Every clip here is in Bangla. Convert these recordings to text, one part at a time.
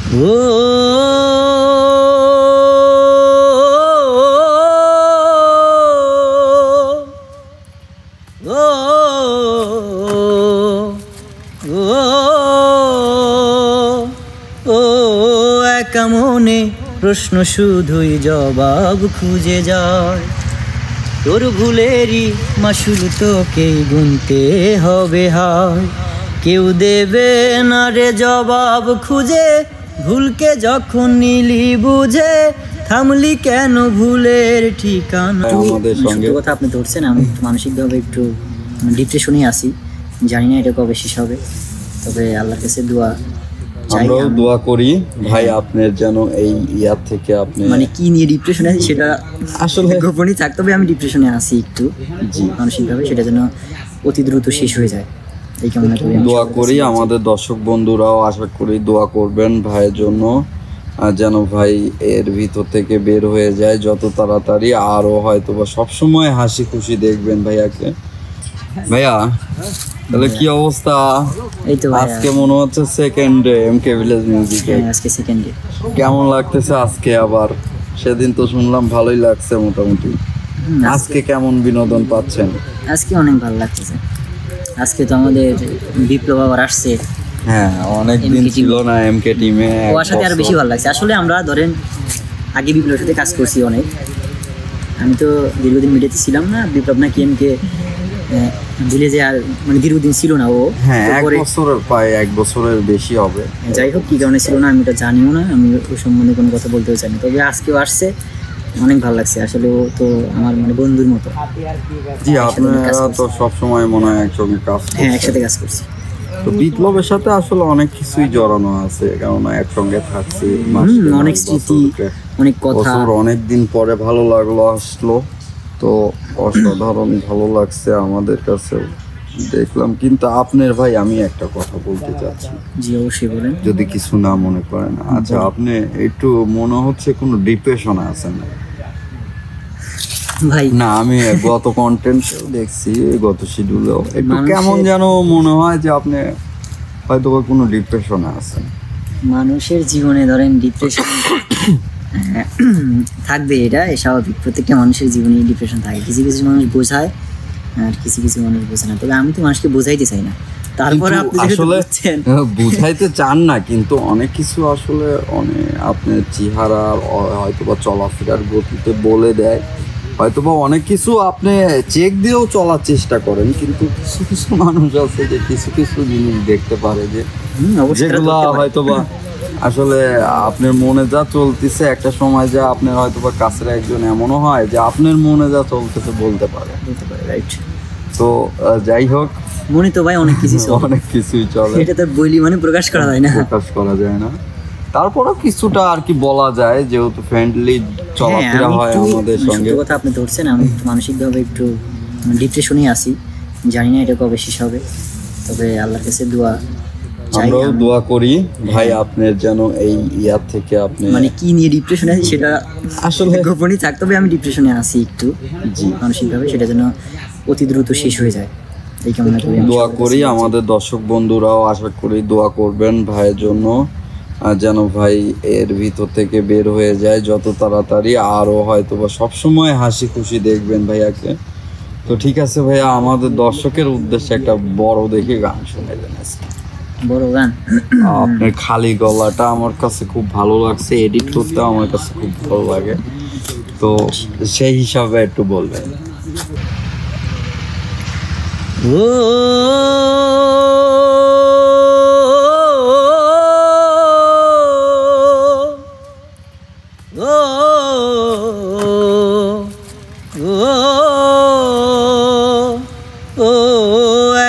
একা মনে প্রশ্ন শুধুই জবাব খুঁজে যায়, তোর ভুলেরই মাসুল তোকেই গুনতে হবে হায়। কেউ দেবে না রে জবাব খুঁজে, ভুলকে যখন নিলি বুঝে, থামলি কেন ভুলের ঠিকানা। সত্যি কথা আপনি ধরছেন, আমি মানসিকভাবে একটু ডিপ্রেশনে আছি, জানি না এটা কবে শেষ হবে, তবে আল্লাহর কাছে দোয়া, আমরাও দোয়া করি ভাই আপনার যেন এই ইয়ার থেকে আপনি মানে কি নিয়ে ডিপ্রেশনে আছি সেটা আসলে গোপনই থাক, তবে আমি ডিপ্রেশনে আছি একটু জি মানসিকভাবে, সেটা যেন অতি দ্রুত শেষ হয়ে যায় এই কামনা করি। দোয়া করি, আমাদের দর্শক বন্ধুরাও আশা করি দোয়া করবেন ভাইয়ের জন্য, যেন ভাই এর ভিতর থেকে বের হয়ে যায় যত তাড়াতাড়ি, আরও হয়তো বা সবসময় হাসি খুশি দেখবেন ভাইয়াকে। ভাইয়া তাহলে কি অবস্থা? এই তো আজকে মনে হচ্ছে সেকেন্ড ডে এমকে ভিলেজ মিউজিকে, আজকে সেকেন্ড ডে। কেমন লাগতেছে আজকে? আবার সেদিন তো শুনলাম ভালোই লাগছে মোটামুটি, আজকে কেমন বিনোদন পাচ্ছেন? আজকে অনেক ভালো লাগতেছে, আজকে তো আমাদের বিপ্লব আবার আসছে। হ্যাঁ অনেকদিন ছিল না এমকে টিমে, ওর সাথে আরো বেশি ভালো লাগছে। আসলে আমরা ধরেন আগে বিপ্লবের সাথে কাজ করছি অনেক, আমি তো দীর্ঘদিন মিডিয়াতে ছিলাম না, বিপ্লব নাকি এমকে ভিলেজে আর মানে দীর্ঘদিন ছিল না ও। হ্যাঁ প্রায় এক বছরের বেশি হবে। যাই হোক কি কারণে ছিল না আমি এটা জানিও না, আমি ওই সম্বন্ধে কোনো কথা বলতেও চাই না, তবে আজকেও আসছে, অনেক ভালো লাগছে। আসলে ও তো আমার মানে বন্ধুর মতো। জি আপনারা তো সবসময় মনে হয় একসঙ্গে কাজ, হ্যাঁ একসাথে কাজ করছি। তো বিপ্লবের সাথে আসলে অনেক কিছুই জড়ানো আছে, কেননা একসঙ্গে থাকছি, অনেক স্মৃতি, অনেক কথা, অনেকদিন পরে ভালো লাগলো আসলো, তো অসাধারণ ভালো লাগছে আমাদের কাছে দেখলাম। কিন্তু আপনার ভাই আমি একটা কথা বলতে চাচ্ছি। জি অবশ্যই বলেন, যদি কিছু না মনে করেন। আচ্ছা আপনি একটু মনে হচ্ছে কোনো ডিপ্রেশনে আছেন ভাই? না আমি গত কন্টেন্টেও দেখছি, গত শিডিউলেও একটু কেমন যেন মনে হয় যে আপনি হয়তো কোনো ডিপ্রেশনে আছেন। মানুষের জীবনে ধরেন ডিপ্রেশন থাকবে, এটা স্বাভাবিক, প্রত্যেকটা মানুষের জীবনে ডিপ্রেশন থাকে। কিছু কিছু মানুষ বোঝায় আর কিছু কিছু মানুষ বোঝে না, তবে আমি তো মানুষকে বোঝাইতে চাই না। তারপরে আপনি আসলে বুঝাইতে চান না, কিন্তু অনেক কিছু আসলে অনেক আপনার চেহারা হয়তো বা চলাফেরার গতিতে বলে দেয়, হয়তোবা অনেক কিছু আপনি চেক দিয়েও চলার চেষ্টা করেন, কিন্তু কিছু কিছু মানুষ আছে যে কিছু কিছু জিনিস দেখতে পারে যে যেগুলো হয়তোবা আসলে আপনার মনে যা চলতেছে একটা সময় যা আপনার হয়তোবা কাছের একজন এমনও হয় যে আপনার মনে যা চলতেছে বলতে পারে। রাইট। তো যাই হোক, মনে তো ভাই অনেক কিছুই চলে, এটা তো বলি মানে প্রকাশ করা যায় না, তারপরেও কিছুটা আর কি বলা যায়, যেহেতু ফ্রেন্ডলি চলাফেরা হয় আমাদের সঙ্গে। কথা আপনি ধরছেন, আমি মানসিকভাবে একটু ডিপ্রেশনে আছি, জানি না এটা কবে শেষ হবে, তবে আল্লাহর কাছে দোয়া, আমরাও দোয়া করি ভাই আপনার যেন এই ইয়ার থেকে আপনি মানে কি নিয়ে ডিপ্রেশনে আছি সেটা আসলে গোপনই থাক, তবে আমি ডিপ্রেশনে আছি একটু জি মানসিকভাবে, সেটা যেন অতি দ্রুত শেষ হয়ে যায় এই কামনা করি। দোয়া করি, আমাদের দর্শক বন্ধুরাও আশা করি দোয়া করবেন ভাইয়ের জন্য, যেন ভাই এর ভিতর থেকে বের হয়ে যায় যত তাড়াতাড়ি, আরও হয়তো বা সবসময় হাসি খুশি দেখবেন ভাইয়াকে। তো ঠিক আছে ভাইয়া, আমাদের দর্শকের উদ্দেশ্যে একটা বড় দেখে গান শুনাইলেন আজকে। বড় গান? আপনার খালি গলাটা আমার কাছে খুব ভালো লাগছে, এডিট করতে আমার কাছে খুব ভালো লাগে, তো সেই হিসাবে একটু বলবেন। ও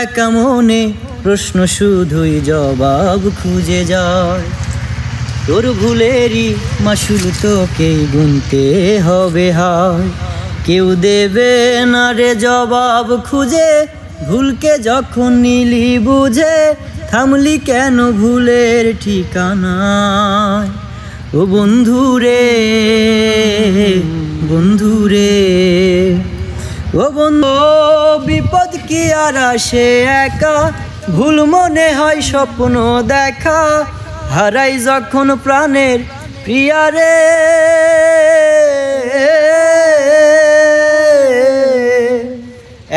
একা মনে প্রশ্ন শুধুই জবাব খুঁজে যায়, তোর ভুলেরই মাসুল তোকেই গুনতে হবে হায়। কেউ দেবে না রে জবাব খুঁজে, ভুলকে যখন নিলি বুঝে, থামলি কেন ভুলের ঠিকানায়। ও বন্ধুরে বন্ধুরে ও বন্ধু, বিপদ কি আর আসে একা, ভুল মনে হয় স্বপ্ন দেখা, হারাই যখন প্রাণের প্রিয়ারে,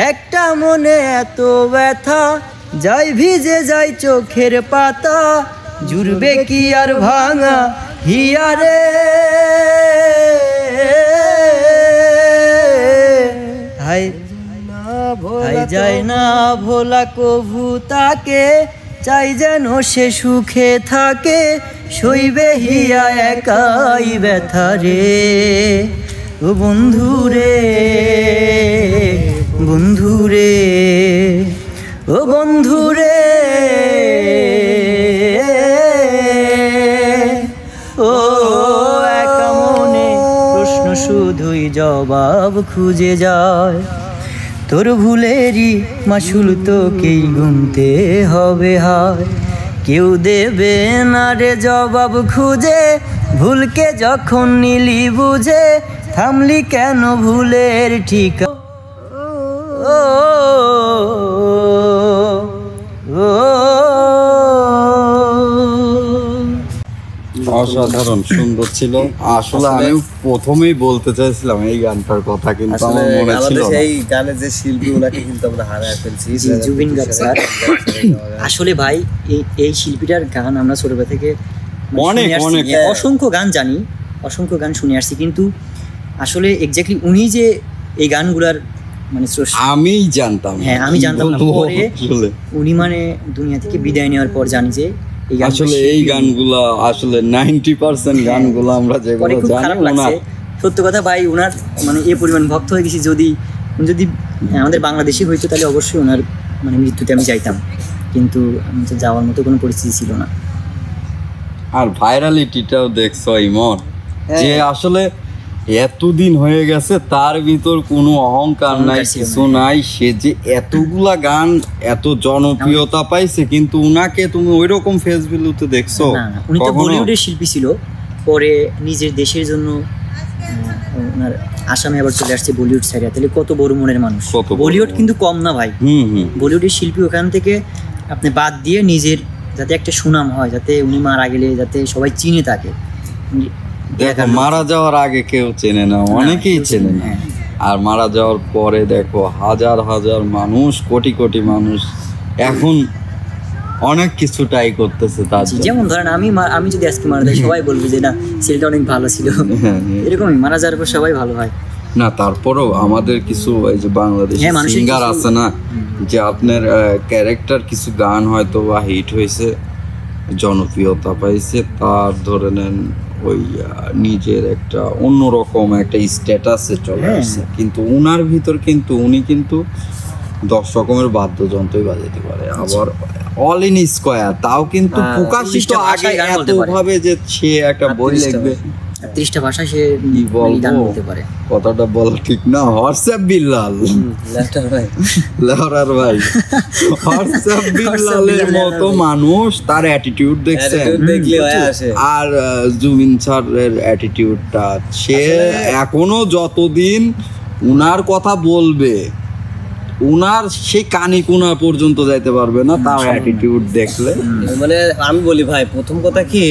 একটা মনে এত ব্যথা, যাই ভিজে যাই চোখের পাতা, জুড়বে কি আর ভাঙা হিয়ারে। হাই হাই যায় না ভোলা কভু তাকে, চাই যেন সে সুখে থাকে, সইবে হিয়া একাই ব্যথা রে। ও বন্ধুরে বন্ধুরে, ও বন্ধুরে, ও একা মনে প্রশ্ন শুধুই জবাব খুঁজে যায়। তোর ভুলেরই মাসুল তোকেই গুনতে হবে হায়, কেউ দেবে না রে জবাব খুঁজে, ভুলকে যখন নিলি বুঝে, থামলি কেন ভুলের ঠিকা। ও অসাধারণ সুন্দর ছিল। আসলে আমি প্রথমেই বলতে চাইছিলাম এই গানটার কথা, কিন্তু আমার মনে ছিল না। এই গানের যে শিল্পী ওনাকে কিন্তু আমরা হারায় ফেলছি, জুবিন গার্গ স্যার। আসলে ভাই এই শিল্পীটার গান আমরা ছোটবেলা থেকে অনেক অনেক অসংখ্য গান জানি, অসংখ্য গান শুনে আসছি, কিন্তু আসলে এক্স্যাক্টলি উনি যে এই গানগুলার মানে আমি জানতাম, হ্যাঁ আমি জানতাম না, পরে উনি মানে দুনিয়া থেকে বিদায় নেওয়ার পর জানি যে আসলে এই গানগুলা আসলে 90% গানগুলো আমরা যেগুলো জানি ওনার। সত্য কথা ভাই, ওনার মানে এই পরিমাণ ভক্ত হয়ে গেছি, যদি আমাদের বাংলাদেশি হইতো তাহলে অবশ্যই ওনার মানে মৃত্যুতে আমি যাইতাম, কিন্তু যাওয়ার মতো কোনো পরিস্থিতি ছিল না। আর ভাইরালিটিটাও দেখছো ইমন, যে আসলে এতদিন হয়ে গেছে তার ভিতর কোনো অহংকার নাই, কিছু নাই, সে যে এতগুলা গান এত জনপ্রিয়তা পাইছে, কিন্তু উনাকে তুমি ওইরকম ফেস ভ্যালুতে দেখছো? উনি তো বলিউডের শিল্পী ছিল, পরে নিজের দেশের জন্য ওনার আসামে আবার চলে আসছে বলিউড সাইডে, তাহলে কত বড় মনের মানুষ। বলিউড কিন্তু কম না ভাই, বলিউডের শিল্পী ওখান থেকে আপনি বাদ দিয়ে নিজের যাতে একটা সুনাম হয়, যাতে উনি মারা গেলে যাতে সবাই চিনে থাকে। দেখো মারা যাওয়ার আগে কেউ চেনে না, অনেকেই চেনে না, আর মারা যাওয়ার পরে দেখো হাজার হাজার মানুষ, কোটি কোটি মানুষ এখন অনেক কিছু ট্রাই করতেছে তার। যেমন ধরেন আমি যদি আজকে মারা যাই, সবাই বলবে যে না ছেলেটা অনেক ভালো ছিল, এরকমই মারা যাওয়ার পর সবাই ভালো হয় না। তারপরেও আমাদের কিছু এই যে বাংলাদেশি সিঙ্গার আছে না, যে আপনার ক্যারেক্টার কিছু গান হয়তো বা হিট হয়েছে, জনপ্রিয়তা পাইছে, তার ধরে নেন ওই নিজের একটা অন্যরকম একটা স্ট্যাটাসে চলে আসছে, কিন্তু উনার ভিতর কিন্তু উনি কিন্তু 10 রকমের বাদ্যযন্ত্রই বাজাতে পারে, আবার অল ইন স্কোয়ার, তাও কিন্তু প্রকাশিত আগে এতভাবে যে সে একটা বই লিখবে 30টা ভাষায় সে গান বলতে পারে। কথাটা বলা ঠিক না, হোয়াটসঅ্যাপ বিল্লাল লহরার ভাই, হোয়াটসঅ্যাপ বিল্লালের মতো মানুষ, তার অ্যাটিটিউড দেখছেন, আর জুবিন স্যারের অ্যাটিটিউডটা, সে এখনো যতদিন উনার কথা বলবে উনার সেই কানি কোনা পর্যন্ত যাইতে পারবে না, তার অ্যাটিটিউড দেখলে। মানে আমি বলি ভাই, প্রথম কথা কি,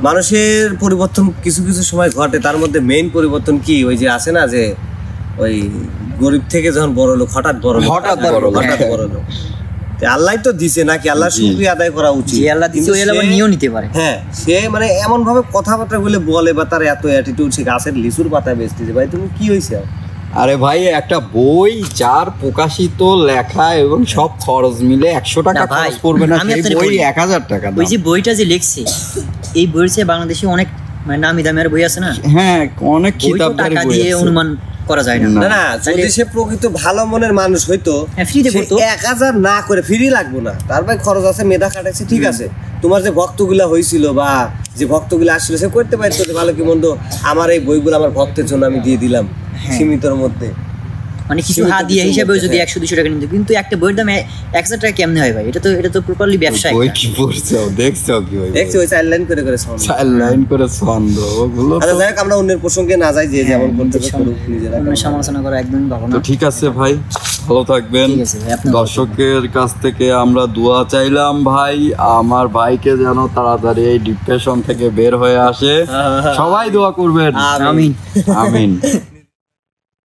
মানুষের পরিবর্তন কিছু কিছু সময় ঘটে, তার মধ্যে মেইন পরিবর্তন কি, ওই যে আছে না যে ওই গরিব থেকে যখন বড় লোক, হঠাৎ বড় লোক, আল্লাহ তো দিছে নাকি, আল্লাহর শুকরিয়া আদায় করা উচিত। আল্লাহ দিছে, ওই আল্লাহ নিয়েও নিতে পারে। হ্যাঁ, সে মানে এমন ভাবে কথাবার্তা বলে বা তার এত অ্যাটিটিউড, সে গাছের লিচুর পাতায় বেচতেছে। ভাই তুমি কি হয়েছে? আরে ভাই, একটা বই যার প্রকাশিত লেখা এবং সব খরচ মিলে 100 টাকা খরচ করবে না, সেই বই 1000 টাকা। ওই যে বইটা যে লিখছে, এই বইয়ের চেয়ে বাংলাদেশে অনেক মানে নামি দামি আর বই আছে না। হ্যাঁ, অনেক কিতাবদারি বই আছে, অনুমান করা যায় না। না, যদি সে প্রকৃত ভালো মনের মানুষ হইতো, ফ্রিতে পড়তো, 1000 না করে ফ্রি লাগবো না, তার ভাই খরচ আছে, মেধা খাটাইছে, ঠিক আছে। তোমার যে ভক্তগুলা হয়েছিল বা যে ভক্তগুলা আসছিল, সে করতে পারতো ভালো কি মন্দ, আমার এই বইগুলো আমার ভক্তের জন্য আমি দিয়ে দিলাম সীমিতর মধ্যে। মানে কিছু সীমিত হাদিয়া কিছুর হিসাবেও মধ্যে, যদি হ্যাঁ। 100-200 টাকা নিত, কিন্তু একটা বইয়ের দাম 1000 টাকা কেমনে হয় ভাই? এটা তো প্রপারলি ব্যবসা বই একটা। কি পড়ছো দেখছো কি ওই দেখছি ওই 4 লাইন করে করে ছন্দ। 4 লাইন করে ছন্দ ওগুলো আচ্ছা যাই হোক, আমরা অন্যের প্রসঙ্গে না যাই, যে যেমন করতে নিজের করুক, নিজেরা অন্য সমালোচনা করা একদমই ভালো না। তো ঠিক আছে ভাই, ভালো থাকবেন। ঠিক আছে ভাই, আপনি ভালো দর্শকের কাছ থেকে আমরা দোয়া চাইলাম ভাই, আমার ভাইকে যেন তাড়াতাড়ি এই ডিপ্রেশন থেকে বের হয়ে আসে। সবাই দোয়া করবেন। আমিন। আমিন।